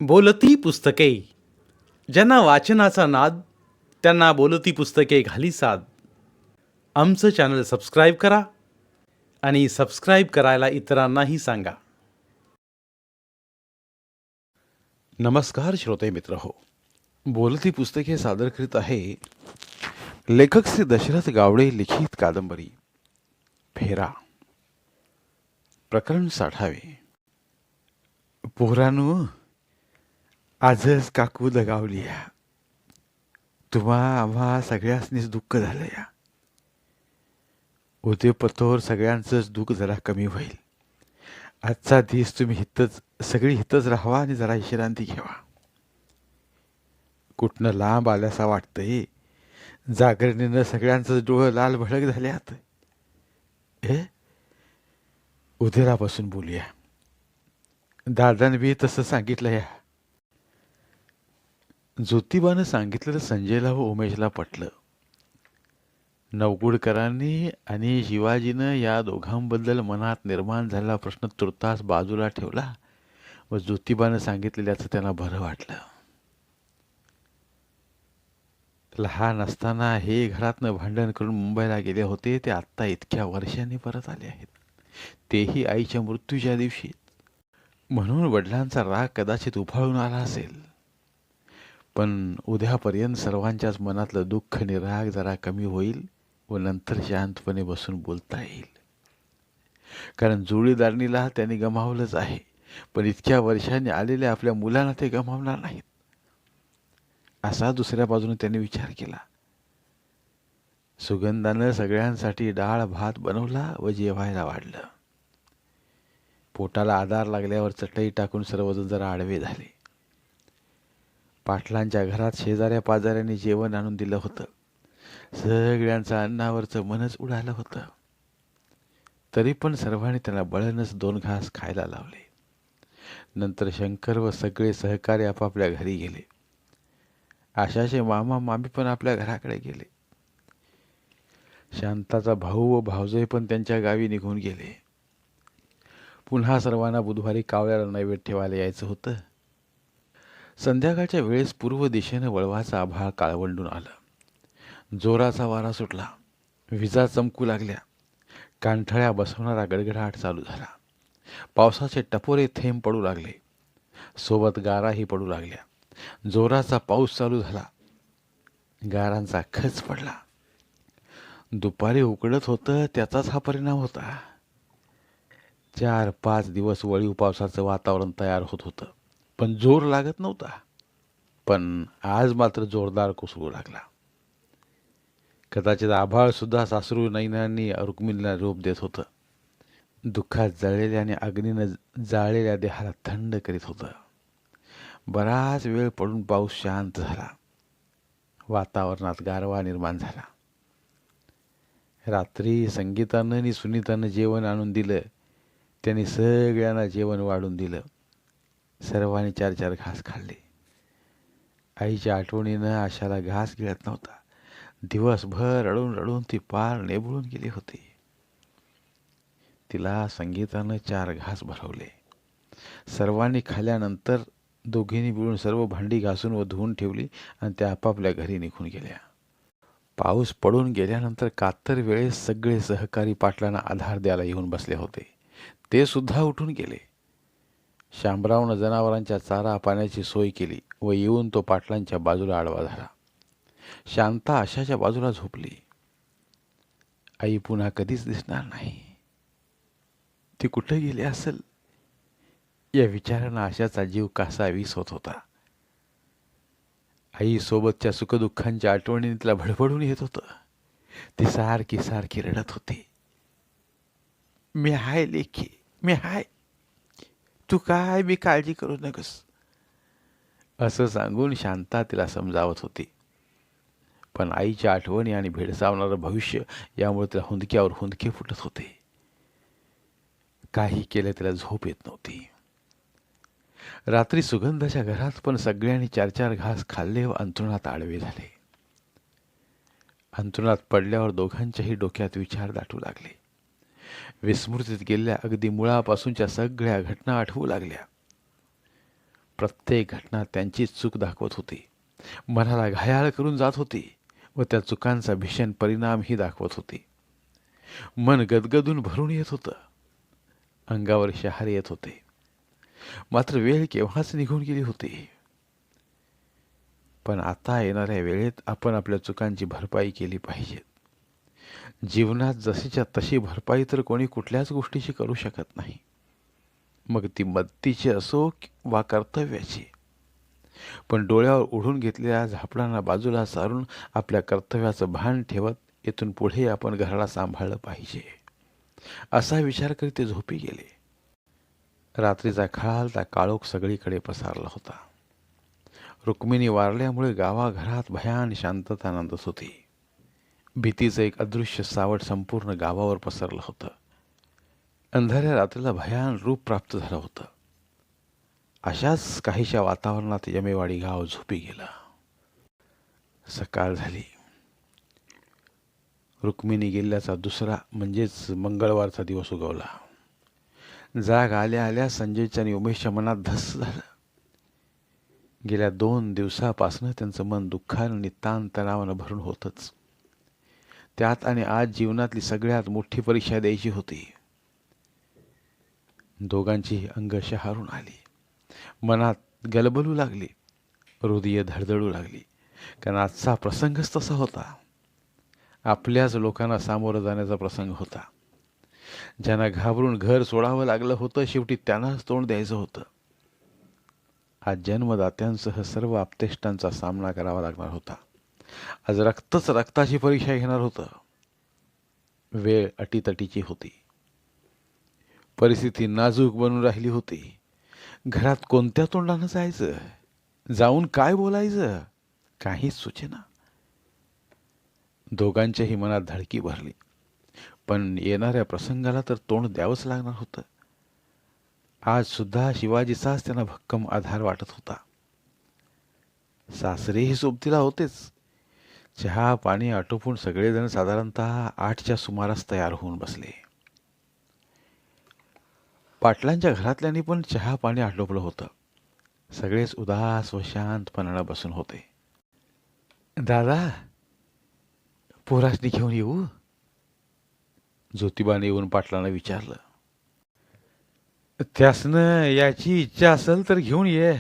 बोलती पुस्तके. ज्यांना वाचनाचा नाद, त्यांना बोलती पुस्तके घाली साद. आमचं चॅनल सबस्क्राईब करा आणि सबस्क्राईब करायला इतरांनाही सांगा. नमस्कार श्रोते मित्र हो. बोलती पुस्तके सादर करीत आहे लेखक श्री दशरथ गावडे लिखित कादंबरी फेरा, प्रकरण 60. पोरांनो, आजच काकू दगावली या. तुम्हा आम्हा सगळ्यांनीच दुःख झालं या. उद्या पतोर सगळ्यांचंच दुःख जरा कमी होईल. आजचा दिवस तुम्ही सगळी हितच राहावा आणि जरा विश्रांती घ्यावा. कुठनं लांब आल्यासा वाटतंय. जागरणीनं सगळ्यांचंच डोळं लाल भडक झाल्यात. उद्यापासून बोलूया. दादाने बी तसं सांगितलं या. ज्योतिबानं सांगितलेलं संजयला व उमेशला पटलं. नवगुडकरांनी आणि शिवाजीनं या दोघांबद्दल मनात निर्माण झालेला प्रश्न तुर्तास बाजूला ठेवला व ज्योतिबानं सांगितलेल्याचं त्यांना बरं वाटलं. लहान असताना हे घरातनं भांडण करून मुंबईला गेले होते. ते आत्ता इतक्या वर्षांनी परत आले आहेत, तेही आईच्या मृत्यूच्या दिवशी. म्हणून वडिलांचा राग कदाचित उफाळून आला असेल. पण उद्यापर्यंत सर्वांच्याच मनातलं दुःख आणि राग जरा कमी होईल व नंतर शांतपणे बसून बोलता येईल. कारण जोडीदारणीला त्यांनी गमावलंच आहे, पण इतक्या वर्षांनी आलेल्या आपल्या मुलांना ते गमावणार नाहीत, असा दुसऱ्या बाजूने त्यांनी विचार केला. सुगंधानं सगळ्यांसाठी डाळ भात बनवला व जेवायला वाढलं. पोटाला आधार लागल्यावर चटई टाकून सर्वजण जरा आडवे झाले. पाटलांच्या घरात शेजाऱ्या पाजाऱ्यांनी जेवण आणून दिलं होतं. सगळ्यांचं अन्नावरचं मनच उडालं होतं. तरी पण सर्वांनी त्यांना बळणच 2 घास खायला लावले. नंतर शंकर व सगळे सहकारी आपापल्या घरी गेले. आशाचे मामा मामी पण आपल्या घराकडे गेले. शांताचा भाऊ व भावजय पण त्यांच्या गावी निघून गेले. पुन्हा सर्वांना बुधवारी कावळ्याला नैवेद्य ठेवायला यायचं होतं. संध्याकाळच्या वेळेस पूर्व दिशेनं वळवाचा आभाळ काळवंडून आलं. जोराचा वारा सुटला. विजा चमकू लागल्या. कानठळ्या बसवणारा गडगडाट चालू झाला. पावसाचे टपोरे थेंब पडू लागले. सोबत गाराही पडू लागल्या. जोराचा पाऊस चालू झाला. गारांचा खच पडला. दुपारी उकडत होतं, त्याचाच हा परिणाम होता. 4-5 दिवस वळीव पावसाचं वातावरण तयार होत होतं, पण जोर लागत नव्हता. पण आज मात्र जोरदार कोसळू लागला. कदाचित आभाळ सुद्धा सासरू नैनांनी रुक्मिणीला रोप देत होतं. दुःखात जळलेल्या आणि अग्नीनं जाळलेल्या देहाला थंड करीत होतं. बराच वेळ पडून पाऊस शांत झाला. वातावरणात गारवा निर्माण झाला. रात्री संगीतानं आणि सुनीतानं जेवण आणून दिलं. त्यांनी सगळ्यांना जेवण वाढून दिलं. सर्वांनी 4-4 घास खाल्ले. आईच्या आठवणीनं आशाला घास गिळत नव्हता. दिवसभर रडून रडून ती पार नेबळून गेली होती. तिला संगीतानं 4 घास भरवले. सर्वांनी खाल्ल्यानंतर दोघींनी मिळून सर्व भांडी घासून व धुवून ठेवली आणि त्या आपापल्या घरी निघून गेल्या. पाऊस पडून गेल्यानंतर कातर वेळेस सगळे सहकारी पाटलांना आधार द्यायला येऊन बसले होते. ते सुद्धा उठून गेले. शामरावनं जनावरांच्या चारा पाण्याची सोय केली व येऊन तो पाटलांच्या बाजूला आडवा झाला. शांता आशाच्या बाजूला झोपली. आई पुन्हा कधीच दिसणार नाही. ती कुठे गेली असेल या विचारानं आशाचा जीव कासा वीस होत होता. आई सोबतच्या सुखदुःखांच्या आठवणीने तिला भडभडून येत होतं. ती सारखी सारखी रडत होती. मी हाय लेखी, मी हाय, तू काय बी काळजी करू नकोस, असं सांगून शांता तिला समजावत होती. पण आईच्या आठवणी आणि भेडसावणारं भविष्य यामुळे तिला हुंदक्यावर हुंदके फुटत होते. काही केलं तिला झोप येत नव्हती. रात्री सुगंधाच्या घरात पण सगळ्यांनी 4-4 घास खाल्ले व अंथरुणात आडवे झाले. अंथरुणात पडल्यावर दोघांच्याही डोक्यात विचार दाटू लागले. विस्मृतीत गेलेल्या अगदी मुळापासूनच्या सगळ्या घटना आठवू लागल्या. प्रत्येक घटना त्यांचीच चूक दाखवत होती, मनाला घायाळ करून जात होती व त्या चुकांचा भीषण परिणामही दाखवत होती. मन गदगदून भरून येत होतं, अंगावर शहारे येत होते. मात्र वेळ केव्हाच निघून गेली होती. पण आता येणाऱ्या वेळेत आपण आपल्या चुकांची भरपाई केली पाहिजे. जीवनात जशीच्या तशी भरपाई तर कोणी कुठल्याच गोष्टीची करू शकत नाही, मग ती मदतीची असो वा कर्तव्याची. पण डोळ्यावर ओढून घेतलेल्या झापडांना बाजूला सारून आपल्या कर्तव्याचं भान ठेवत इथून पुढे आपण घराला सांभाळलं पाहिजे, असा विचार करीत ते झोपी गेले. रात्रीचा खळाळता काळोख सगळीकडे पसरला होता. रुक्मिणी वारल्यामुळे गावाघरात भयान शांतता नांदत होती. भीतीचं एक अदृश्य सावट संपूर्ण गावावर पसरलं होतं. अंधाऱ्या रात्रीला भयान रूप प्राप्त झालं होतं. अशाच काहीशा वातावरणात यमेवाडी गाव झोपी गेलं. सकाळ झाली. रुक्मिणी गेल्याचा दुसरा म्हणजेच मंगळवारचा दिवस उगवला. जाग आल्या आल्या संजयच्या आणि उमेशच्या मनात धस्स झालं. गेल्या 2 दिवसापासनं त्यांचं मन दुःखानं आणि ताणतणावानं भरून होतंच. त्यात आणि आज जीवनातली सगळ्यात मोठी परीक्षा द्यायची होती. दोघांचीही अंग शहारून आली, मनात गलबलू लागली, हृदय धडधडू लागली. कारण आजचा प्रसंगच तसा होता. आपल्याच लोकांना सामोरं जाण्याचा प्रसंग होता. ज्यांना घाबरून घर सोडावं लागलं होतं, शेवटी त्यांनाच तोंड द्यायचं होतं. आज जन्मदात्यांसह सर्व आप्तेष्टांचा सामना करावा लागणार होता. आज रक्तच रक्ताची परीक्षा घेणार होतं. वेळ अटीतटीची होती. परिस्थिती नाजूक बनून राहिली होती. घरात कोणत्या तोंडानं जायचं, जाऊन काय बोलायचं, काहीच सुचेना. दोघांच्याही मनात धडकी भरली. पण येणाऱ्या प्रसंगाला तर तोंड द्यावंच लागणार होतं. आज सुद्धा शिवाजीचाच त्यांना भक्कम आधार वाटत होता. सासरेही सोबतीला होतेच. चहा पाणी आटोपून सगळेजण साधारणतः 8च्या सुमारास तयार होऊन बसले. पाटलांच्या घरातल्यांनी पण चहा पाणी आटोपलं होतं. सगळेच उदास व शांतपणानं बसून होते. दादा, पोरासनी घेऊन येऊ? ज्योतिबाने येऊन पाटलांना विचारलं. त्यासनं याची इच्छा असेल तर घेऊन ये.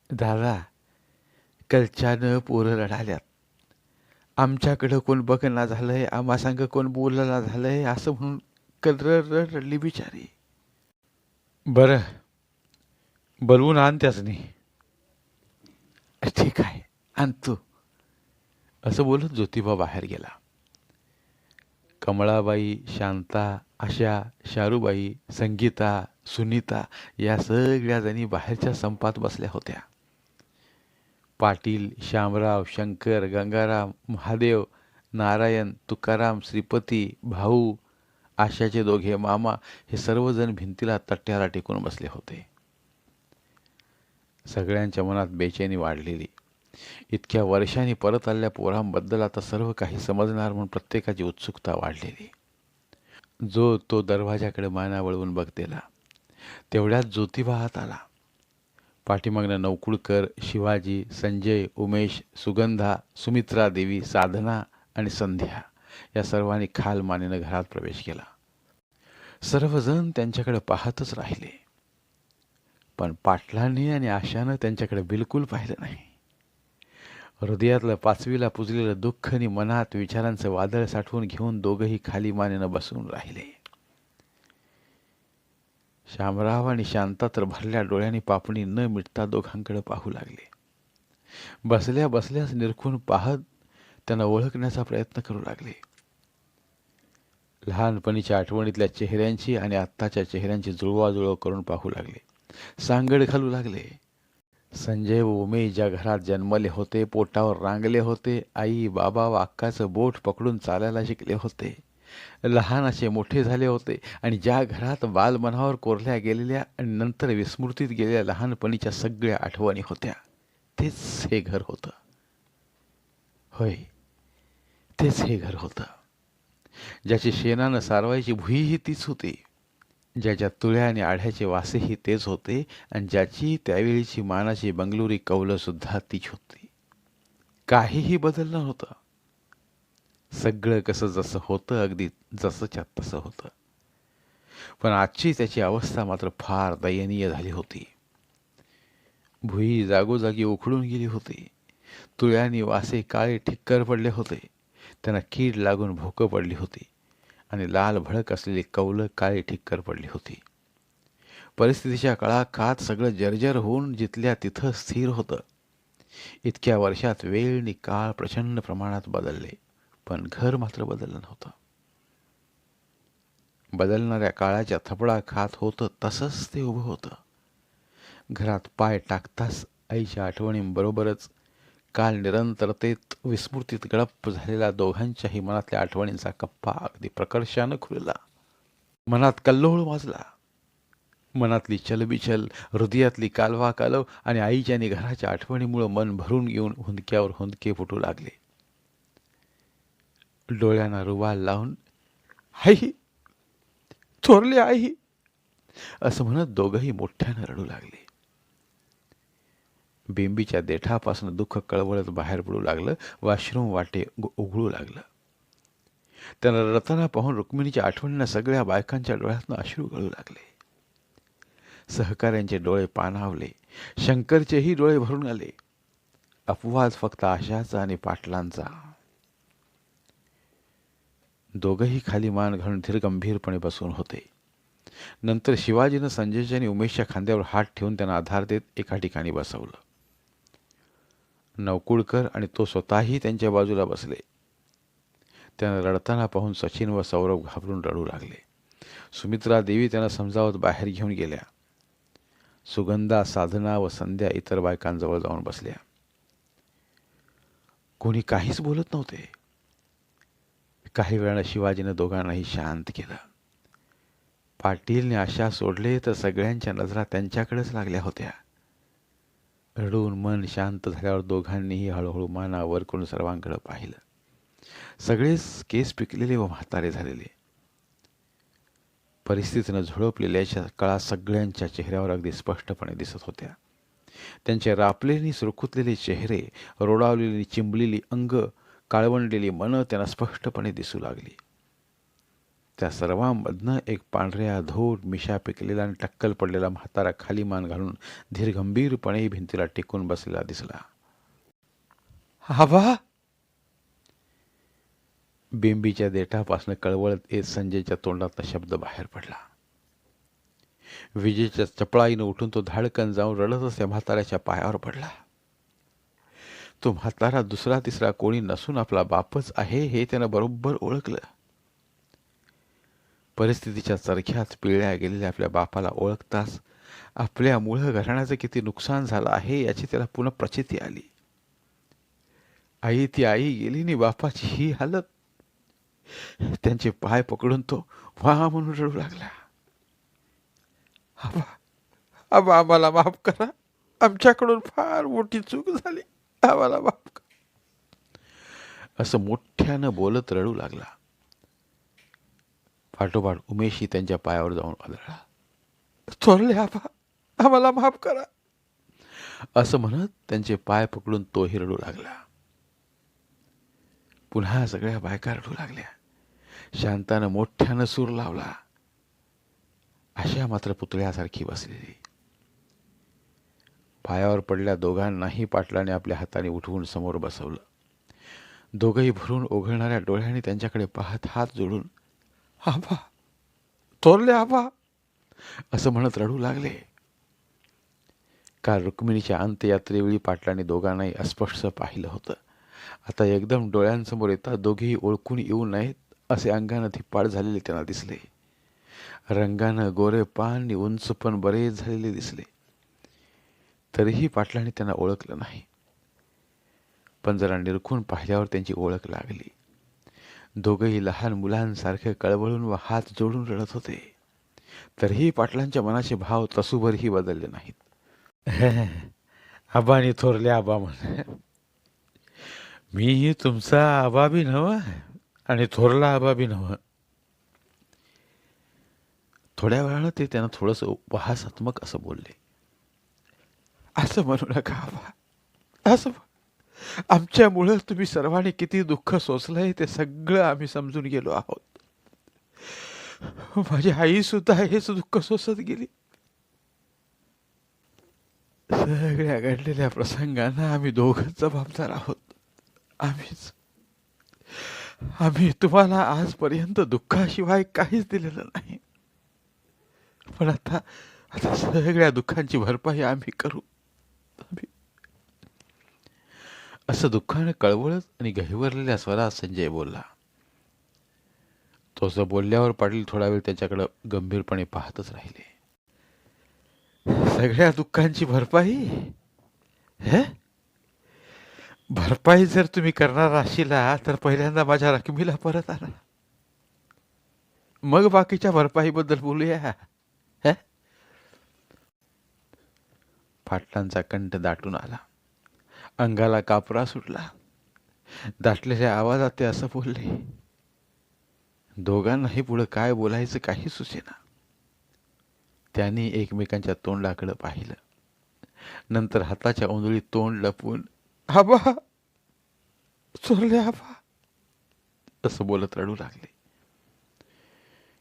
दादा, कलच्यानं पोरं रडाल्यात. आमच्याकडं कोण बघना झालंय, आम्हा सांग कोण बोलना झालंय, असं म्हणून रडली बिचारी. बरं, बोलवून आण त्यासनी. ठीक आहे, आणतो, असं बोलत ज्योतिबा बाहेर गेला. कमळाबाई, शांता, आशा, शारूबाई, संगीता, सुनीता या सगळ्या जणी बाहेरच्या संपात बसल्या होत्या. पाटील, श्यामराव, शंकर, गंगाराम, महादेव, नारायण, तुकाराम, श्रीपती, भाऊ, आशाचे 2 मामा हे सर्वजण भिंतीला तट्ट्याला टेकून बसले होते. सगळ्यांच्या मनात बेचैनी वाढलेली. इतक्या वर्षांनी परत आलेल्या पोरांबद्दल आता सर्व काही समजणार म्हणून प्रत्येकाची उत्सुकता वाढलेली. जो तो दरवाजाकडे माना वळवून बघतेला. तेवढ्यात ज्योतिबा आत आला. पाठीमागनं नवकुळकर, शिवाजी, संजय, उमेश, सुगंधा, सुमित्रा देवी, साधना आणि संध्या या सर्वांनी खाल मानेनं घरात प्रवेश केला. सर्वजण त्यांच्याकडे पाहतच राहिले. पण पाटलांनी आणि आशानं त्यांच्याकडे बिलकुल पाहिलं नाही. हृदयातलं 5वीला पुजलेलं दुःख आणि मनात विचारांचं वादळ साठवून घेऊन दोघंही खाली मानेनं बसून राहिले. श्यामराव आणि शांता तर भरल्या डोळ्यांनी पापणी न मिटता दोघांकडे पाहू लागले. बसल्या बसल्याच निरखून पाहत त्यांना ओळखण्याचा प्रयत्न करू लागले. लहानपणीच्या आठवणीतल्या चेहऱ्यांची आणि आत्ताच्या चेहऱ्यांची जुळवाजुळव करून पाहू लागले. सांगड घालू लागले. संजय व उमेश ज्या घरात जन्मले होते, पोटावर रांगले होते, आई बाबा व अक्काचं बोट पकडून चालायला शिकले होते, लहान असे मोठे झाले होते आणि ज्या घरात बालमनावर कोरल्या गेलेल्या आणि नंतर विस्मृतीत गेलेल्या लहानपणीच्या सगळ्या आठवणी होत्या, तेच हे घर होतं. होय, तेच हे घर होतं. ज्याची शेणानं सारवायची भुईही तीच होती. ज्याच्या तुळ्या आणि आढ्याचे वासेही तेच होते आणि ज्याची त्यावेळीची मानाची बंगलोरी कौलं सुद्धा तीच होती. काहीही बदललं नव्हतं. सगळं कसं जसं होतं अगदी जसंच्या तसं होतं. पण आजची त्याची अवस्था मात्र फार दयनीय झाली होती. भुई जागोजागी उखडून गेली होती. तुळ्यानी वासे काळे ठिक्कर पडले होते. त्यांना कीड लागून भोकं पडली होती आणि लाल भडक असलेली कौलं काळी ठिक्कर पडली होती. परिस्थितीच्या काळाखात सगळं जर्जर होऊन जिथल्या तिथं स्थिर होतं. इतक्या वर्षात वेळ आणि काळ प्रचंड प्रमाणात बदलले, पण घर मात्र बदललं नव्हतं. बदलणाऱ्या काळाच्या थपडा खात होतं तसंच ते उभं होतं. घरात पाय टाकताच आईच्या आठवणींबरोबरच काल निरंतरतेत विस्मृतीत गडप झालेल्या दोघांच्याही मनातल्या आठवणींचा कप्पा अगदी प्रकर्षानं खुलला. मनात कल्लोळ माजला. मनातली चलबिचल, हृदयातली कालवा कालव आणि आईच्या आणि घराच्या आठवणीमुळं मन भरून येऊन हुंदक्यावर हुंदके फुटू लागले. डोळ्यांना रुमाल लावून आई, थोरली आई असं म्हणत दोघंही मोठ्यानं रडू लागले. बेंबीच्या देठापासून दुःख कळवळत बाहेर पडू लागलं. वॉशरूम वाटे उघडू लागलं. त्यांना रडताना पाहून रुक्मिणीच्या आठवणींना सगळ्या बायकांच्या डोळ्यातनं अश्रू गळू लागले. सहकाऱ्यांचे डोळे पाणावले. शंकरचेही डोळे भरून आले. अपवाद फक्त आशाचा आणि पाटलांचा. दोघंही खाली मान घालून धीरगंभीरपणे बसून होते. नंतर शिवाजीनं संजयच्या आणि उमेशच्या खांद्यावर हात ठेवून त्यांना आधार देत एका ठिकाणी बसवलं. नवकुळकर आणि तो स्वतःही त्यांच्या बाजूला बसले. त्यांना रडताना पाहून सचिन व सौरभ घाबरून रडू लागले. सुमित्रा देवी त्यांना समजावत बाहेर घेऊन गेल्या. सुगंधा, साधना व संध्या इतर बायकांजवळ जाऊन बसल्या. कोणी काहीच बोलत नव्हते. काही वेळानं शिवाजीनं दोघांनाही शांत केलं. पाटीलने आशा सोडले तर सगळ्यांच्या नजरा त्यांच्याकडेच लागल्या होत्या. रडून मन शांत झाल्यावर दोघांनीही हळूहळू मानावर करून सर्वांकडे पाहिलं. सगळेच केस पिकलेले व म्हातारे झालेले. परिस्थितीनं झोडपलेल्या कळा सगळ्यांच्या चेहऱ्यावर अगदी स्पष्टपणे दिसत होत्या. त्यांचे रापलेली सुरकुतलेले चेहरे, रोडावलेली चिंबलेली अंग, काळवंडलेली मनं त्यांना स्पष्टपणे दिसू लागली. त्या सर्वांमधनं एक पांढऱ्या धूर मिशा पिकलेला आणि टक्कल पडलेला म्हातारा खाली मान घालून धीरगंभीरपणे भिंतीला टेकून बसलेला दिसला. आबा! बेंबीच्या देठापासून कळवळत येत संजयच्या तोंडातला शब्द बाहेर पडला. विजेच्या चपळाईनं उठून तो धाडकन जाऊन रडतच त्या म्हाताऱ्याच्या पायावर पडला. तो म्हातारा दुसरा तिसरा कोणी नसून आपला बापच आहे हे त्यानं बरोबर ओळखलं. परिस्थितीच्या चरख्यात पिळल्या गेलेल्या आपल्या बापाला ओळखताच आपल्या मूळ घराण्याचं किती नुकसान झालं आहे याची त्याला पुन्हा प्रचिती आली. आई ती आई गेली नि बापाची ही हालत. त्यांचे पाय पकडून तो वा म्हणून रडू लागला. आबा, आबा, आम्हाला माफ करा. आमच्याकडून फार मोठी चूक झाली. आम्हाला माफ करा. असं मोठ्यानं बोलत रडू लागला. पाठोपाठ उमेशही त्यांच्या पायावर जाऊन आदळला. थोरले आबा, आम्हाला माफ करा असं म्हणत त्यांचे पाय पकडून तोही रडू लागला. पुन्हा सगळ्या बायका रडू लागल्या. शांतानं मोठ्यानं सूर लावला. आशा मात्र पुतळ्यासारखी बसलेली. पायावर पडल्या दोघांनाही पाटलाने आपल्या हाताने उठवून समोर बसवलं. दोघंही भरून ओघळणाऱ्या डोळ्यांनी त्यांच्याकडे पाहत हात जोडून आबा, थोरले आबा असं म्हणत रडू लागले. काल रुक्मिणीच्या अंत्ययात्रेवेळी पाटलाने दोघांनाही अस्पष्ट पाहिलं होतं. आता एकदम डोळ्यांसमोर येता दोघेही ओळखून येऊ नयेत असे अंगानं धिप्पाड झालेले त्यांना दिसले. रंगानं गोरे पान आणि उंच पण बरेच झालेले दिसले. तरीही पाटलाने त्यांना ओळखलं नाही. पण जरा निरखून पाहिल्यावर त्यांची ओळख लागली. दोघंही लहान मुलांसारखे कळवळून व हात जोडून रडत होते. तरीही पाटलांच्या मनाचे भाव तसूभरही बदलले नाहीत. आबानी थोरले आबा म्हण. मीही तुमचा आबा बी नव्ह आणि थोरला आबा बी नव्ह. थोड्या वेळानं ते त्यांना थोडंसं उपहासात्मक असं बोलले. असं म्हणू नका आबा, असं आमच्यामुळं तुम्ही सर्वांनी किती दुःख सोसलंय ते सगळं आम्ही समजून गेलो आहोत. माझी आई सुद्धा हेच दुःख सोसत गेली. सगळ्या घडलेल्या प्रसंगांना आम्ही दोघंच जबाबदार आहोत. आम्ही तुम्हाला आजपर्यंत दुःखाशिवाय काहीच दिलेलं नाही, पण आता आता सगळ्या दुःखांची भरपाई आम्ही करू. असं दुःखाने कळवळत आणि गहिवरलेल्या स्वरात संजय बोलला. तो असं बोलल्यावर पाटील थोडा वेळ त्याच्याकडे गंभीरपणे पाहतच राहिले. सगळ्या दुःखांची भरपाई? हे भरपाई जर तुम्ही करणार अशिला तर पहिल्यांदा माझ्या रकमेला परत आणा, मग बाकीच्या भरपाईबद्दल बोलूया. हे पाटलांचा कंठ दाटून आला, अंगाला कापरा सुटला. दाटलेल्या आवाजात ते असं बोलले. दोघांनाही पुढं काय बोलायचं काही सुचेना. त्यांनी एकमेकांच्या तोंडाकडे पाहिलं. नंतर हाताच्या ओंजळीत तोंड लपवून आबा चोरले आबा असं बोलत रडू लागले.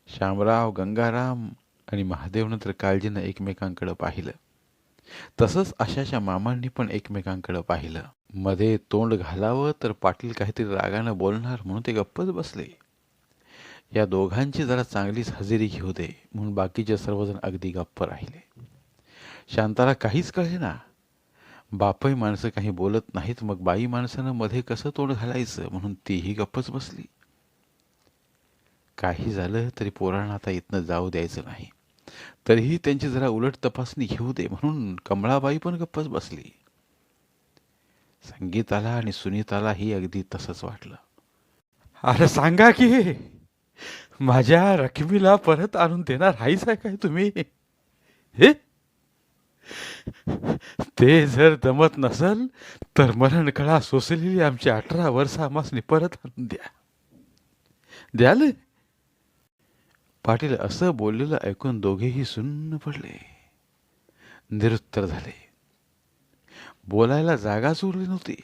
शामराव, गंगाराम आणि महादेव नंतर काळजीनं एकमेकांकडे पाहिलं. तसंच आशाच्या मामांनी पण एकमेकांकडे पाहिलं. मध्ये तोंड घालावं तर पाटील काहीतरी रागानं बोलणार म्हणून ते गप्पच बसले. या दोघांची जरा चांगलीच हजेरी घेऊ दे म्हणून बाकीचे सर्वजण अगदी गप्प राहिले. शांताला काहीच कळेना. बापही माणसं काही बोलत नाहीत, मग बाई माणसानं मध्ये कसं तोंड घालायचं म्हणून तीही गप्पच बसली. काही झालं तरी पोरांना आता इथनं जाऊ द्यायचं नाही, तरीही त्यांची जरा उलट तपासणी घेऊ दे म्हणून कमळाबाई पण गप्पच बसली. संगीताला आणि सुनीतालाही अगदी तसंच वाटलं. अरे सांगा की, माझ्या रकमेला परत आणून देणार हायच आहे काय तुम्ही? हे ते जर जमत नसल तर मरण कळा सोसलेली आमची 18 वर्ष आम्हासनी परत आणून द्या. द्याल? पाटील असं बोललेलं ऐकून दोघेही सुन्न पडले, निरुत्तर झाले. बोलायला जागाच उरली नव्हती.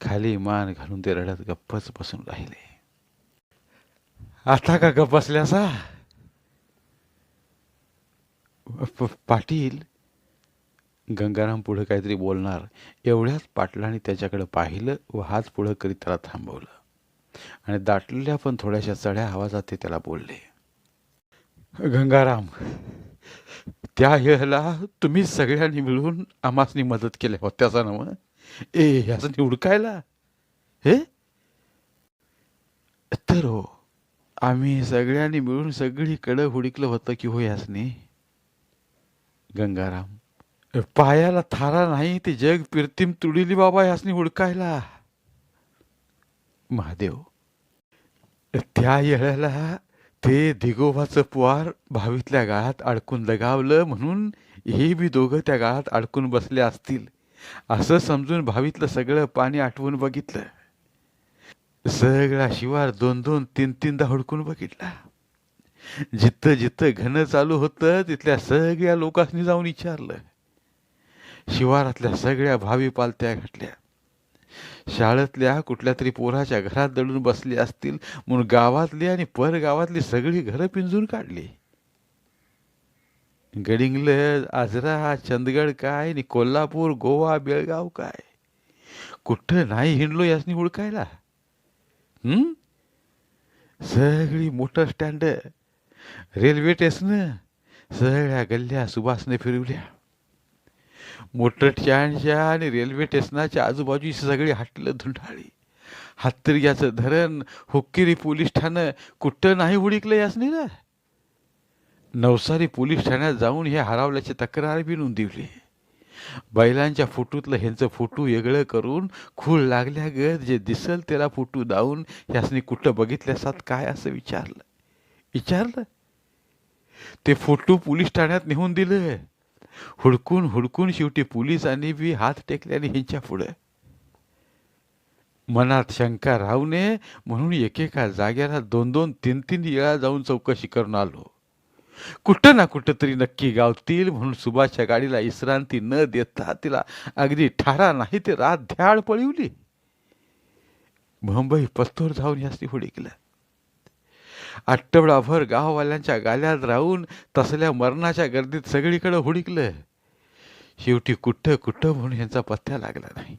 खाली मान घालून ते रडत गप्पच बसून राहिले. आता का गप्प बसल्यासा? पाटील, गंगाराम पुढे काहीतरी बोलणार एवढ्यात पाटलाने त्याच्याकडे पाहिलं व हात पुढं करीत त्याला थांबवलं आणि दाटलेल्या पण थोड्याशा चढ्या आवाजात ते त्याला बोलले. गंगाराम, त्या वेळेला तुम्ही सगळ्यांनी मिळून आम्हासनी मदत केल्या होत्याचा ना मग ह्याचं हुडकायला? हे तर हो, आम्ही सगळ्यांनी मिळून सगळीकडे हुडकलं होतं की हो यासनी. गंगाराम, पायाला थारा नाही ते जग पिरतीम तुडिली बाबा यासनी हुडकायला. महादेव, त्या येळेला ते दिगोबाचं पुवार भावीतल्या गाळात अडकून दगावलं म्हणून हे बी दोघं त्या गाळात अडकून बसले असतील असं समजून भावीतलं सगळं पाणी आठवून बघितलं. सगळा शिवार 2-2, 3-3दा हुडकून बघितला. जिथं जिथं घन चालू होतं तिथल्या सगळ्या लोकांनी जाऊन विचारलं. शिवारातल्या सगळ्या भावी पालत्या घातल्या. शाळेतल्या कुठल्या तरी पोराच्या घरात दडून बसली असतील म्हणून गावातली आणि परगावातली सगळी घरं पिंजून काढली. गडिंगलज, आजरा, चंदगड काय आणि कोल्हापूर, गोवा, बेळगाव काय कुठं नाही हिंडलो यासनी हुडकायला. सगळी मोटर स्टँड, रेल्वे स्टेशन, सगळ्या गल्ल्या सुभाषने फिरवल्या. मोटर स्टँडच्या आणि रेल्वे स्टेशनाच्या आजूबाजूची सगळी हाटलं धुंडाळी. हातरियाचं धरण, हुक्केरी पोलीस ठाणं कुठं नाही हुडकलं यासनी ना. नवसारी पोलीस ठाण्यात जाऊन हे हरवल्याची तक्रार बी नोंदवली. बैलांच्या फोटोतलं ह्यांचं फोटो वेगळं करून खूळ लागल्या गत जे दिसल त्याला फोटो दावून ह्यासनी कुठं बघितल्यासात काय असं विचारलं. ते फोटो पोलीस ठाण्यात नेऊन दिलं. हुडकून हुडकून शेवटी पोलिसांनी बी हात टेकल्याने ह्यांच्या पुढं. मनात शंका राहू नये म्हणून एकेका जागेला 2-2, 3-3 वेळा जाऊन चौकशी करून आलो. कुठं ना कुठं तरी नक्की गावतील म्हणून सुभाषच्या गाडीला विश्रांती न देता तिला अगदी ठारा नाही ते रात ध्याड पळवली. मुंबई पस्तोर जाऊन यासनी हुडकलं. आठवडाभर गाववाल्यांच्या गाल्यात राहून तसल्या मरणाच्या गर्दीत सगळीकडे हुडकलं. शेवटी कुठं कुठं म्हणून यांचा पत्ता लागला नाही.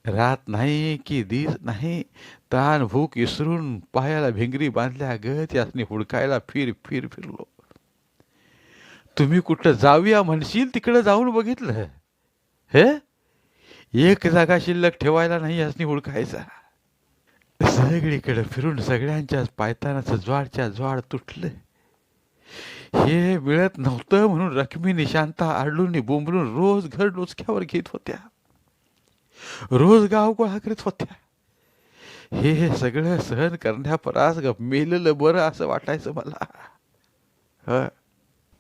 रात नाही की दिस नाही, ताण भूक विसरून पायाला भिंगरी बांधल्या गत यासनी हुडकायला फिरलो. तुम्ही कुठं जाऊया म्हणशील तिकडं जाऊन बघितलं. हे एक जागा शिल्लक ठेवायला नाही यासनी हुडकायचा. सगळीकडे फिरून सगळ्यांच्याच पायतानाचं ज्वाडच्या ज्वाड तुटलं. हे मिळत नव्हतं म्हणून रखमी शांता आडलून बोंबलून रोज घर डोचक्यावर घेत होत्या. रोज गाव गोळा करीत होत्या. हे सगळं सहन करण्यापरास मेलेलं बरं असं वाटायचं मला.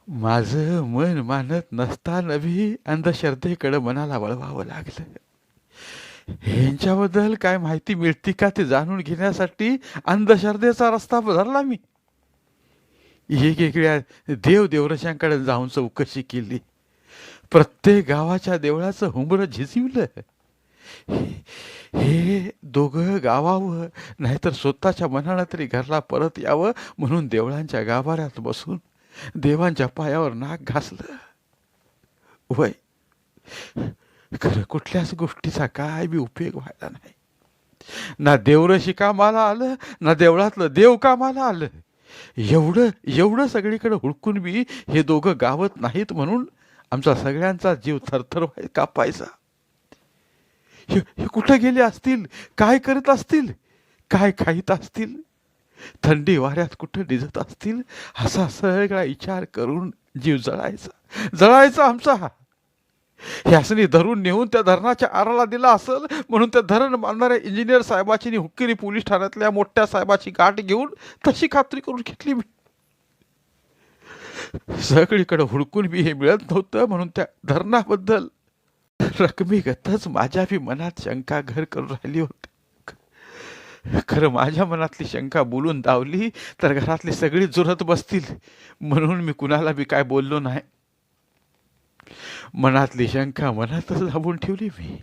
माझं मन मानत नसताना बी अंधश्रद्धेकडे मनाला वळवावं लागलं. ह्यांच्याबद्दल काय माहिती मिळते का ते जाणून घेण्यासाठी अंधश्रद्धेचा रस्ता धरला मी. वेगवेगळ्या देवदेवरशांकडे जाऊन चौकशी केली. प्रत्येक गावाच्या देवळाचं हुंबरं झिजवलं. हे दोघं गावावं नाहीतर स्वतःच्या मनाला तरी घरला परत यावं म्हणून देवळांच्या गाभाऱ्यात बसून देवांच्या पायावर नाक घासलं. वय खरं कुठल्याच गोष्टीचा काय बी उपयोग व्हायला नाही. ना देवरशी कामाला आलं ना देवळातलं देव कामाला आलं. एवढं सगळीकडे हुडकून बी हे दोघं गावत नाहीत म्हणून आमचा सगळ्यांचा जीव थरथर कापायचा. हे कुठं गेले असतील, काय करत असतील, काय खाईत असतील, थंडी वाऱ्यात कुठं डिजत असतील, असा सगळा विचार करून जीव जळायचा आमचा. ह्यासनी धरून नेऊन त्या धरणाच्या आराला दिला असेल म्हणून त्या धरण बांधणाऱ्या इंजिनियर साहेबाची हुक्केरी पोलीस ठाण्यातल्या मोठ्या साहेबाची गाठ घेऊन तशी खात्री करून घेतली मी. सगळीकडे हुडकून बी हे मिळत नव्हतं म्हणून त्या धरणाबद्दल रकमेगतच माझ्या बी मनात शंका घर करून राहिली होती. खरं माझ्या मनातली शंका बोलून दावली तर घरातली सगळी जुरत बसतील म्हणून मी कुणाला बी काय बोललो नाही. मनातली शंका मनातच दाबून ठेवली मी.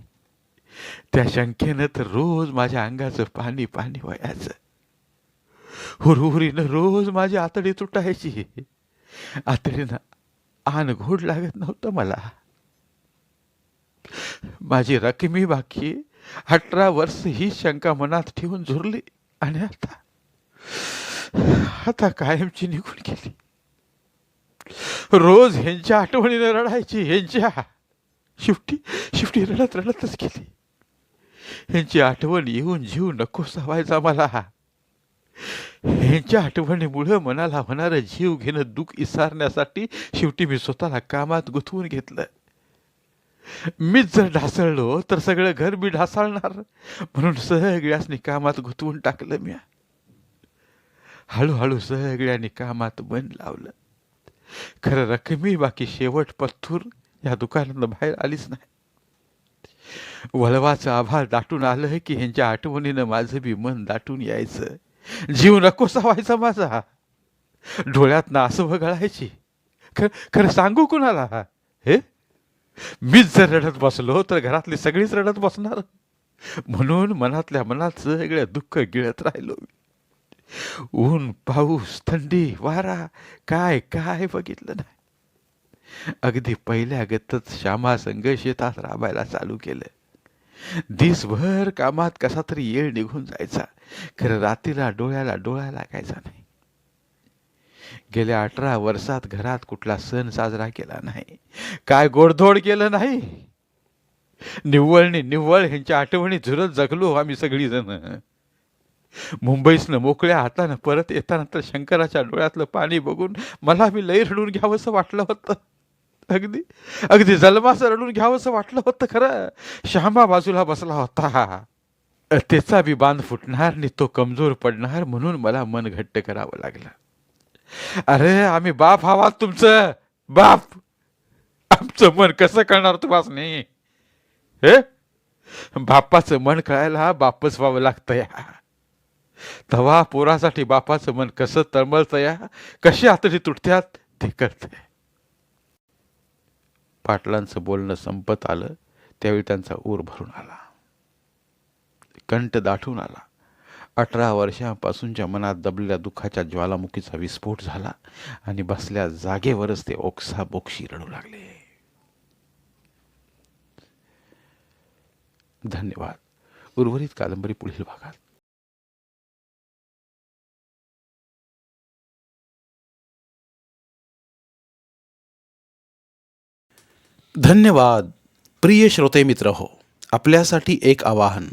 त्या शंकेनं तर रोज माझ्या अंगाचं पाणी व्हायचं. हुरहुरीनं रोज माझी आतडी तुटायची. आतडीनं आन घोड लागत नव्हतं मला. माझी रकमी बाकी 18 वर्ष ही शंका मनात ठेवून झुरली आणि आता कायमची निघून गेली. रोज ह्यांच्या आठवणीने रडायची. ह्यांच्या शिफ्टी रडतच गेली. ह्यांची आठवण येऊन जीव नकोसा व्हायचा मला. ह्यांच्या आठवणीमुळं मनाला होणारं जीव घेणं दुःख विसरण्यासाठी शेवटी मी स्वतःला कामात गुंतवून घेतलं. मीच जर ढासळलो तर सगळं घर बी ढासळणार म्हणून सगळ्यासनी कामात गुंतवून टाकलं मी. हळूहळू सगळ्यांनी कामात मन लावलं. खरं रकमी बाकी शेवट पत्थूर या दुकानातनं बाहेर आलीच नाही. वळवाचं आभाळ दाटून आलं की ह्यांच्या आठवणीनं माझं बी मन दाटून यायचं. जीव नकोसा व्हायचा माझा. डोळ्यातनं आसवं गळायची. खरं सांगू कुणाला? हे मीच जर रडत बसलो तर घरातली सगळीच रडत बसणार म्हणून मनातल्या मनात सगळं दुःख गिळत राहिलो. ऊन पाऊस थंडी वारा काय बघितलं नाही. अगदी पहिल्या गतच श्यामासंग शेतात राबायला चालू केलं. दिसभर कामात कसा तरी येळ निघून जायचा. खरं रात्रीला डोळ्याला डोळा लागायचा नाही. गेल्या 18 वर्षात घरात कुठला सण साजरा केला नाही. काय गोडधोड केलं नाही. निव्वळ ह्यांच्या आठवणी झुरत जगलो आम्ही सगळी जण. मुंबईसनं मोकळ्या हातानं परत येताना तर शंकराच्या डोळ्यातलं पाणी बघून मला बी लई रडून घ्यावंसं वाटलं होतं. अगदी जलमाचं रडून घ्यावंसं वाटलं होतं. खरं श्यामा बाजूला बसला होता. त्याचा बी बांध फुटणार आणि तो कमजोर पडणार म्हणून मला मन घट्ट करावं लागलं. अरे आम्ही बाप हवा तुमचं बाप. आमचं मन कसं करणार तुम्हाला नाही? हे बापाचं मन कळायला बापच व्हावं लागतं या. तवा पोरासाठी बापाचं मन कसं तळमळतं या, कशी आतडी तुटत्यात ते कळतंय. पाटलांचं बोलणं संपत आलं त्यावेळी त्यांचा ऊर भरून आला, कंठ दाटून आला. 18 वर्षांपासूनच्या मनात दबलेल्या दुःखाच्या ज्वालामुखीचा विस्फोट झाला आणि बसल्या जागेवरच ते ओक्साबोक्शी रडू लागले. धन्यवाद. उर्वरित कादंबरी पुढील भागात. धन्यवाद. प्रिय श्रोते मित्र हो, आपल्यासाठी एक आवाहन.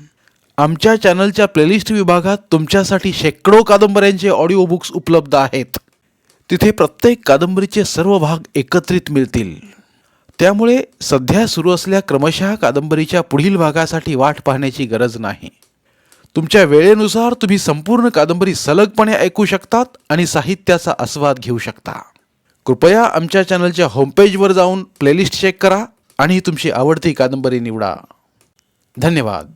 आमच्या चॅनलच्या प्लेलिस्ट विभागात तुमच्यासाठी शेकडो कादंबऱ्यांचे ऑडिओ बुक्स उपलब्ध आहेत. तिथे प्रत्येक कादंबरीचे सर्व भाग एकत्रित मिळतील. त्यामुळे सध्या सुरू असलेल्या क्रमशः कादंबरीच्या पुढील भागासाठी वाट पाहण्याची गरज नाही. तुमच्या वेळेनुसार तुम्ही संपूर्ण कादंबरी सलगपणे ऐकू शकतात आणि साहित्याचा आस्वाद घेऊ शकता. कृपया आमच्या चॅनलच्या होमपेजवर जाऊन प्लेलिस्ट चेक करा आणि तुमची आवडती कादंबरी निवडा. धन्यवाद.